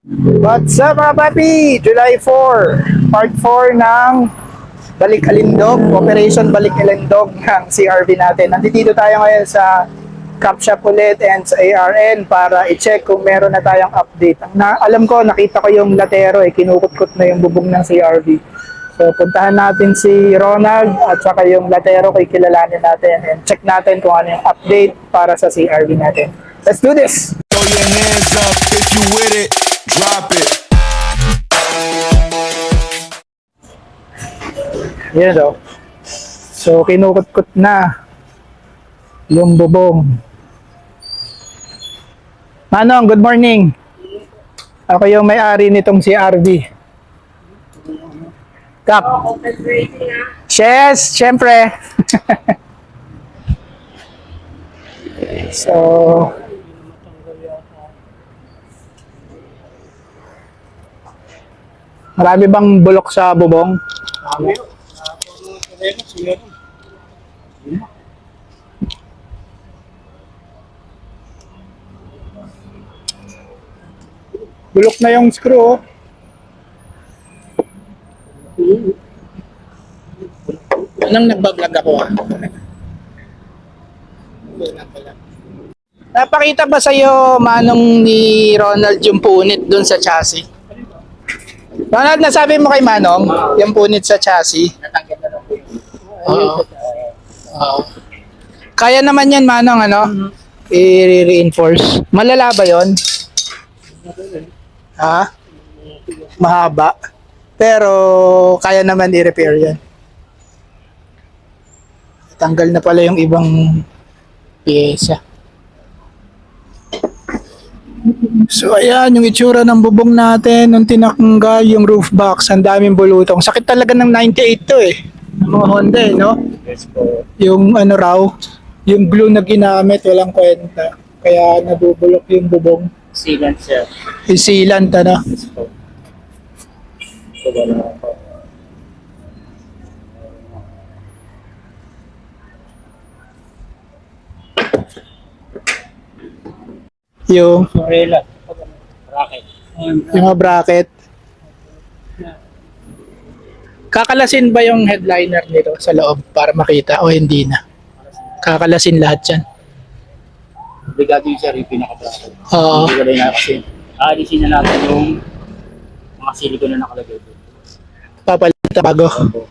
What's up mga papi? July 4, part 4 ng Balik Alindog, Operation Balik Alindog ng CRV natin. Nandito tayo ngayon sa Cap Shop ulit and sa ARN para i-check kung meron na tayong update. Alam ko, nakita ko yung latero, kinukot-kot na yung bubong ng CRV. So puntahan natin si Ronald at saka yung latero kay kilalanin natin and check natin kung ano yung update para sa CRV natin. Let's do this! Throw your hands up if you with it. Drop it. Yan o. So, kinukot-kot na yung bubong. Manong, good morning. Ako yung may-ari nitong CRV. Kap. Yes, syempre. So, marami bang bulok sa bubong? Bulok na yung screw. Oh. Anong nagbablog ako ah? Napakita ba sa'yo, Manong, ni Ronald yung punit dun sa chassis? Ronald, nasabi mo kay Manong, yung punit sa chassis? Natanggal na lang po yun. Oo. Oo. Kaya naman yan, Manong, ano? I-reinforce. Malala ba yun? Ha? Mahaba. Pero, kaya naman i-repair yan. Tanggal na pala yung ibang pyesa. So ayan, yung itsura ng bubong natin nung tinakanggal yung roof box, ang daming bulutong. Sakit talaga ng 98 to eh. Ng mga Honda eh, no? Yes po. Yung ano raw, yung glue na ginamit, walang kwenta. Kaya nabubulok yung bubong. Sealant siya. Yung sealant, ano? Yes po. So, wala po. Yung, Sorella. Rocket. yung mga bracket. Kakalasin ba yung headliner nito sa loob para makita o hindi na? Kakalasin lahat yan. Obligado yung sir, yung pinaka-bracket. Oo. Hindi wala na kasi. Aalisin na natin yung mga silicone na nakalagay doon. Papalit na bago. Opo.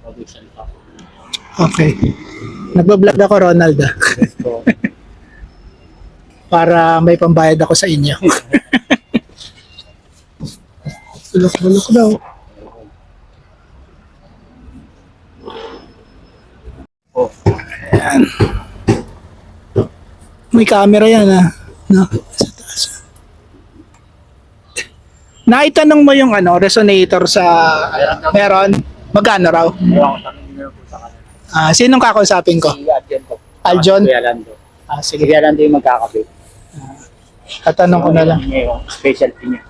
Bago isa pa. Okay. Nagbablog ako, Ronald, ah. Yes po. Para may pambayad ako sa inyo. Bulok-bulok daw. Oh. Ayan. May camera yan, ah. No? Sa taas. Naitanong mo yung ano, resonator sa meron? Magkano raw? Ewan ko sa nyo po sa kanila. Sinong kakausapin ko? Si Adjon po. Aljon? Kuya Lando. Si Sige, Kuya Lando yung magkakabit. tatanong ko na lang. Yung specialty niya.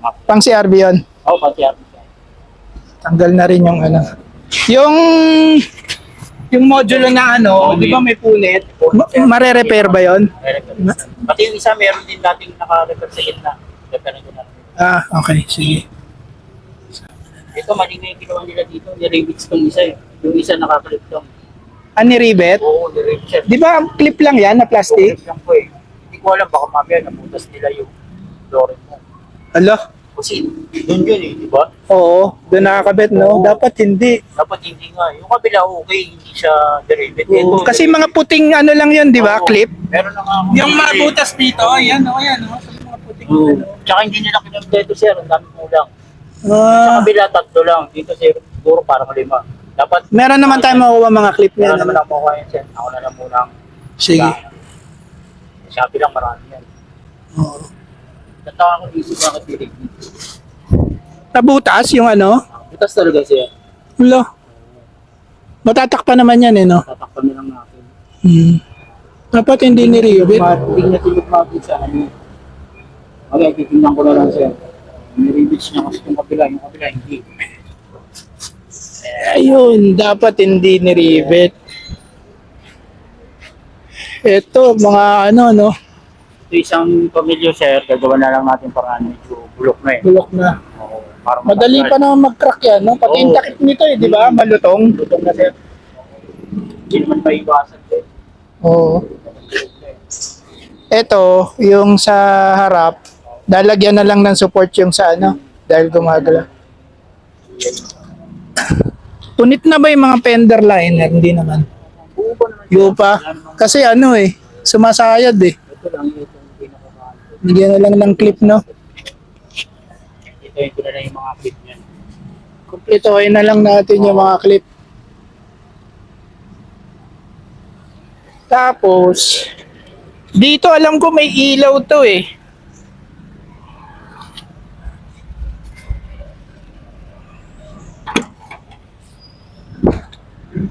Map. Pang CRV yun. Oo, pati Tanggal na rin yung ano. Yung modulo na ano, di ba may punit? Mare-repair ba yun? Pati yung isa, meron din dating naka-repair sa gitna. Repair ko na. Okay, sige. Ito, mali na yung ginawa nila dito. Niribits tong isa eh. Yung isa nakakalip lang. Niribet? Oo, niribits siya. Di ba clip lang yan na plastic? Clip lang po eh. Hindi ko alam, baka mamaya nabutas nila yung flooring mo. Ala? Kasi doon yun eh, di ba? Oo, doon nakakabit, no? Dapat hindi. Dapat hindi nga. Yung kabila okay, hindi siya niribit. Oo, kasi mga puting ano lang yun, di ba? Oo. Clip? Meron na nga ako. Yung mga butas dito, ayan o, ayan o. Sa mga puting Oo. ano. Tsaka hindi nila kinabdeto sir, ang dami kulang. Sa Ah, kabila, 3 lang. Dito sir, siguro parang 5. Dapat, meron naman tayo makuha mga clip meron niyan. naman Ano? ako makuha yan sir. Ako na lang munang Sige. Sa Shopee lang marami yan. Oo. Natawa ko isip bakit pilig. Nabutas yung ano? Butas talaga siya. Wala. Matatakpan naman yan eh, no? Tatakpan na lang natin. Dapat hindi ni-reobit. Hindi na tinutmapit sa ano. Okay, titingnan ko na lang siya. Niribits niya kasi yung kabila hindi. Ayun, dapat hindi ni-revet. Ito, mga ano, no? Ito isang pamilya, sir. Gagawa na lang natin parang medyo bulok na eh. Bulok na. Oo, para Madali pa naman mag-crack yan, no? Pati yung Oo. takip nito eh, di ba? Malutong. Lutong na, sir. Hindi naman maiwasan, sir. Oo. Ito, yung sa harap, lalagyan na lang ng support yung sa ano, dahil gumagala. Punit na ba yung mga fender liner? Hindi naman. Buo pa naman. Yung pa. Kasi ano eh, sumasayad eh. Ito lang itong pinakakaan. Bigyan na lang ng clip, no? Ito yung na yung mga clip niyan. Kumpletohin na lang natin yung mga clip. Tapos, dito alam ko may ilaw to eh.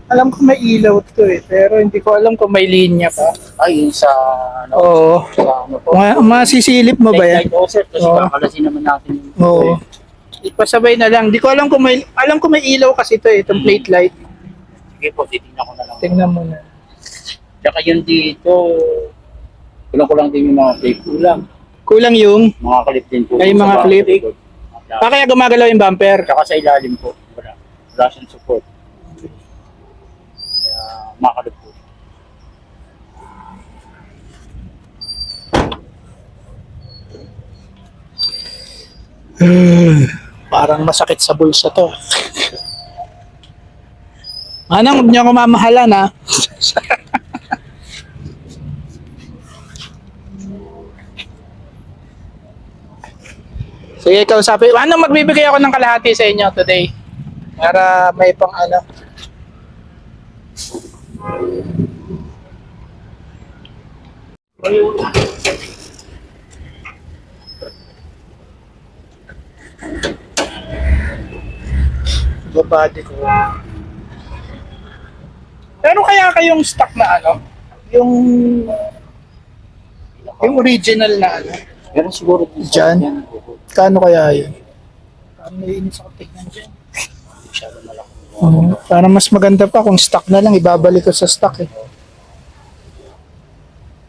Alam ko may ilaw to eh, pero hindi ko alam kung may linya pa. Ay, yung sa ano? Oo. Sa ano po? Masisilip mo ba yan? Light offset kasi Oo. kakalasin naman natin. Oo. Ipasabay na lang. Di ko alam kung may ilaw kasi to eh, itong plate light. Sige po, titignan ko na lang. Tingnan mo na. Tsaka yun dito, kulang-kulang din yung mga clip. Kulang yung, Mga clip din po. Ay, mga Sa clip? likod. kaya gumagalaw yung bumper. Tsaka sa ilalim po. Wala siyang support. Kaya makalip po. Parang masakit sa bulsa to. Manang, huwag niyo ako mamahalan ha. Sige, kausapin. Ano, magbibigay ako ng kalahati sa inyo today. Para may pang ano. Babadi ko. Pero kaya kayong stock na ano? Yung original na ano? Pero siguro din Diyan? yan, Kano kaya yun? Parang naiinis ako tignan dyan. masyado malaki. Parang mas maganda pa kung stock na lang, ibabalik ko sa stock eh.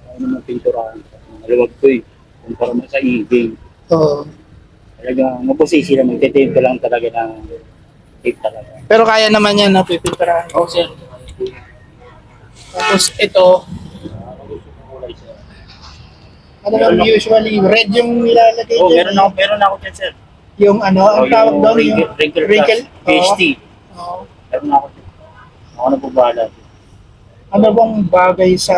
Ano naman pinturahan. Maluwag to eh. Kumpara mo sa eBay. Oo. Talagang mabusisi lang. Magtitape ka lang talaga ng tape talaga. Pero kaya naman yan, no? Pipinturahan ko. Oh, sir. Tapos ito, ano lang usually, red yung nilalagay Oh, dyan. meron ako dyan, sir. Yung ano, ang tawag doon, yung wrinkle wrinkle. plus PhD. Oo. Meron ako dyan. Ako na po bahala. Ano bang bagay sa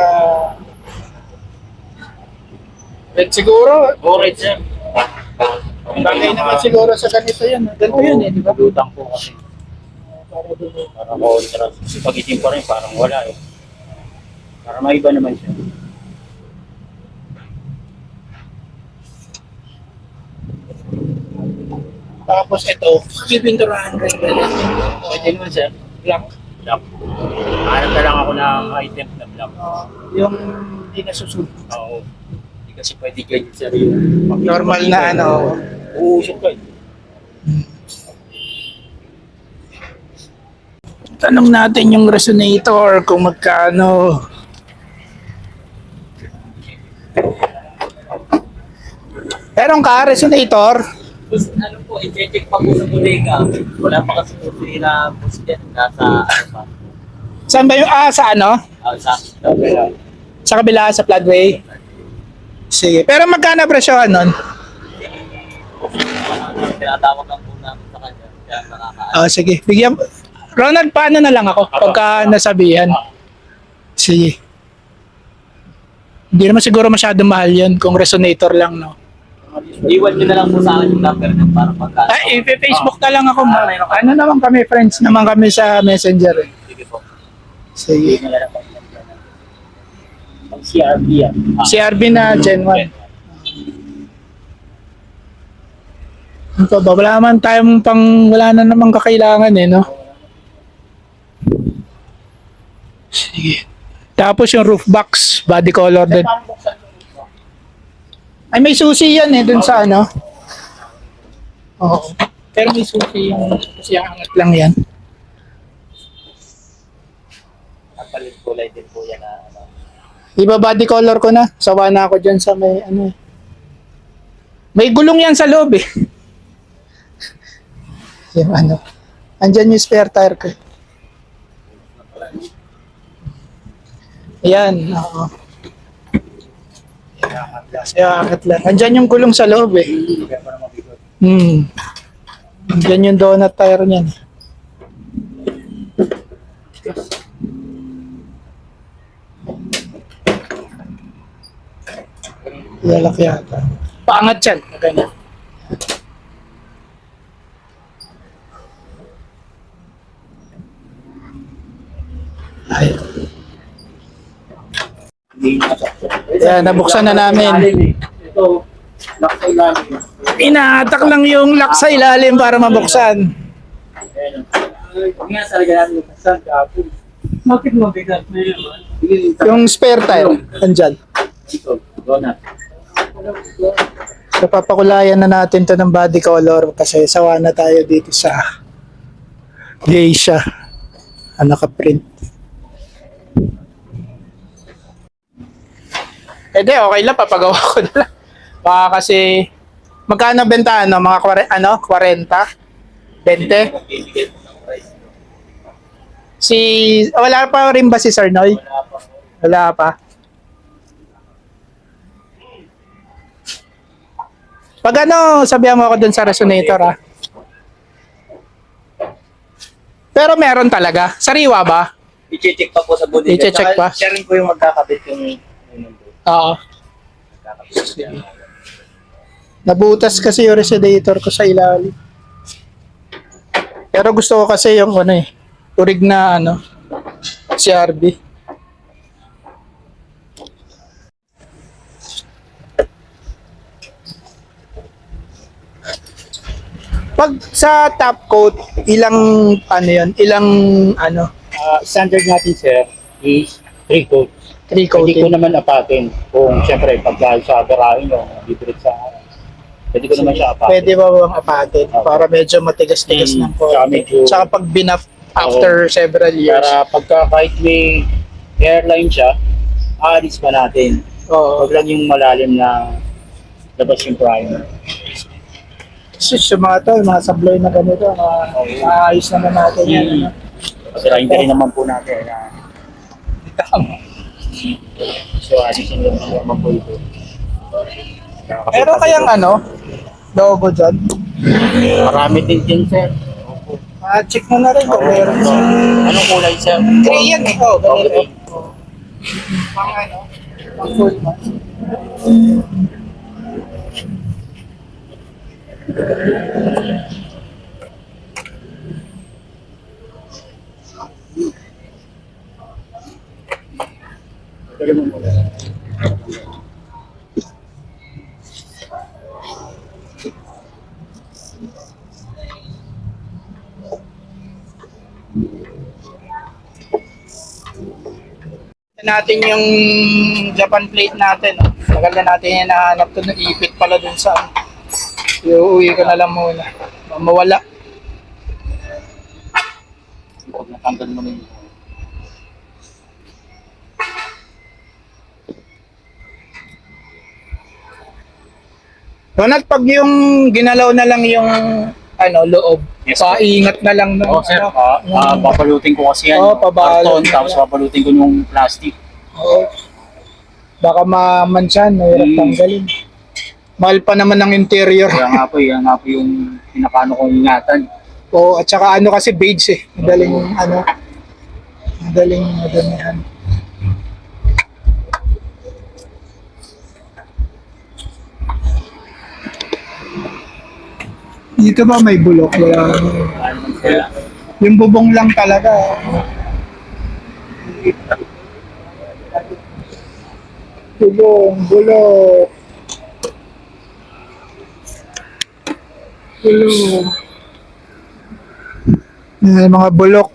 red siguro? Oh, right, sir. Bagay naman siguro sa ganito yan. Ganito yun eh, di ba? Lutang po kasi. Para doon. Parang contrast. Kasi pag itim pa rin, parang wala eh. Para maiba naman siya. Tapos ito, pipinturahan rin. Pwede naman, sir. Black. Black. Hanap na lang ako ng item na black. Yung hindi nasusunod. Oo. Hindi kasi pwede ganyan, sir. Yung Normal na ano. Uusok ka eh. Tanong natin yung resonator kung magkano. Meron ka resonator? Ano po, i-check pa po sa bodega. Wala pa kasi po na po siya nasa ano pa. Saan ba yung sa ano? Sa Sa kabila, sa floodway? Sige. Pero magkano presyo nun? tinatawag lang po namin sa kanya. Kaya nakaka Sige. Bigyan. Ronald, paano na lang ako pagka nasabihan? Sige. Hindi naman siguro masyadong mahal yun kung resonator lang, no? Iwan nyo na lang po sa akin yung number niyo para pagka. I-Facebook na lang ako. Ano naman kami, friends naman kami sa Messenger. Eh. Sige po. Sige. Hindi na lang ako. Pag CRB yan. CRB na Gen 1. Ito ba? Wala naman tayong wala na namang kakailangan eh, no? Sige. Tapos yung roof box, body color din. Ay, may susi yan eh, dun sa ano. Oo. Pero may susi yung, kasi ang angat lang yan. Kapalit kulay din po yan na ano. Iba body color ko na. Sawa na ako dyan sa may ano. May gulong yan sa loob eh. Yung ano. Andyan yung spare tire ko. Ayan. Oo. Kaya angat lang. Andyan yung gulong sa loob eh. Andyan yung donut tire niyan. Lalak yata. Paangat yan. Ganyan. Ay. Yan, nabuksan na namin. Ito, lock sa ilalim. Inahatak lang yung lock sa ilalim para mabuksan. Ayan. Hindi nga talaga namin yung kasan, kapon. Bakit mabigat na yun? Yung spare tire, andyan. Ito, donut. So papakulayan na natin to ng body color kasi sawa na tayo dito sa Geisha. Naka-print. Hindi, okay lang. Papagawa ko na lang. Baka kasi, magkano benta? Ano? Mga 40? 20? Wala pa rin ba si Sir Noy? Wala pa. Pag ano, sabihan mo ako dun sa resonator ah. Pero meron talaga. Sariwa ba? I-check pa po sa bodega. I-check pa? Siya rin po yung magkakabit yung Oo. Nabutas kasi yung resonator ko sa ilalim. Pero gusto ko kasi yung ano eh, turig na ano, CRB. Pag sa top coat, ilang ano yun? Ilang ano? Standard natin, sir, is 3 coats. 3 Hindi ko coating. naman apakin. Kung siyempre, pag dahil sa aberahin nyo, bibrit sa pwede ko naman siya apakin. Pwede ba bang apatin? Para medyo matigas-tigas ng Tsaka konti. medyo- Tsaka pag binaf after several years. Para pagka kahit may airline siya, aalis pa natin. Oo. Huwag lang yung malalim na labas yung primer. Kasi sa mga to, mga sabloy na ganito, maayos naman natin yan. Ano? Kasi hindi rin naman po natin na so alisin lang naman po ito. Pero kayang ano, logo dyan. Marami din sir. Check mo na rin kung meron. Anong kulay sir? Gray yan eh. Oh, ganito. Okay. Pang ano, pang full month. Natin yung Japan plate natin. Oh. Tagal na natin yung nahanap to. Ipit pala dun sa iuwi ko na lang muna. Mawala. Pag natanggal mo na yun. Donald, pag yung ginalaw na lang yung ano, loob, Yes, paingat na lang ng Oo sir, yung- babalutin ko kasi yan. Oo, yung pabalot. karton, tapos babalutin ko yung plastic. Oo. Baka mamansyan, mahirap Mm. tanggalin. Mahal pa naman ng interior. Yan nga po yung pinakano kong ingatan. Oo, at saka ano kasi beige eh. Madaling ano, madaling madamihan. Dito ba may bulok? Wala. Ano man sir? Yung bubong lang talaga. Bubong, bulok. Bulok. Yan, mga bulok.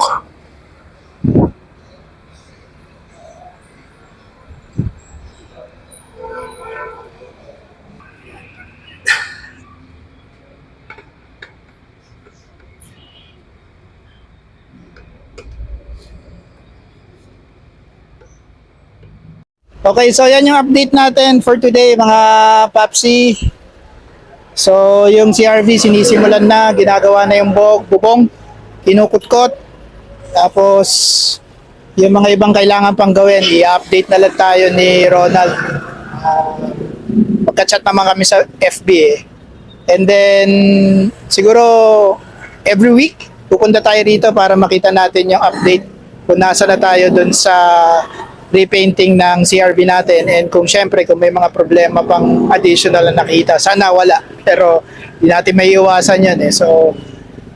Okay, so yan yung update natin for today mga Papsi. So yung CRV sinisimulan na, ginagawa na yung bubong, kinukutkot. Tapos yung mga ibang kailangan pang gawin, i-update na lang tayo ni Ronald. Magka-chat naman kami sa FB eh. And then siguro every week pupunta tayo rito para makita natin yung update kung nasa na tayo dun sa repainting ng CRV natin, and kung syempre kung may mga problema pang additional na nakita, sana wala, pero hindi natin may iwasan yan eh. So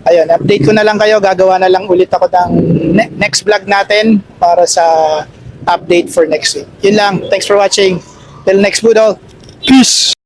ayun, update ko na lang kayo, gagawa na lang ulit ako ng next vlog natin para sa update for next week. Yun lang, thanks for watching, till next budol, peace.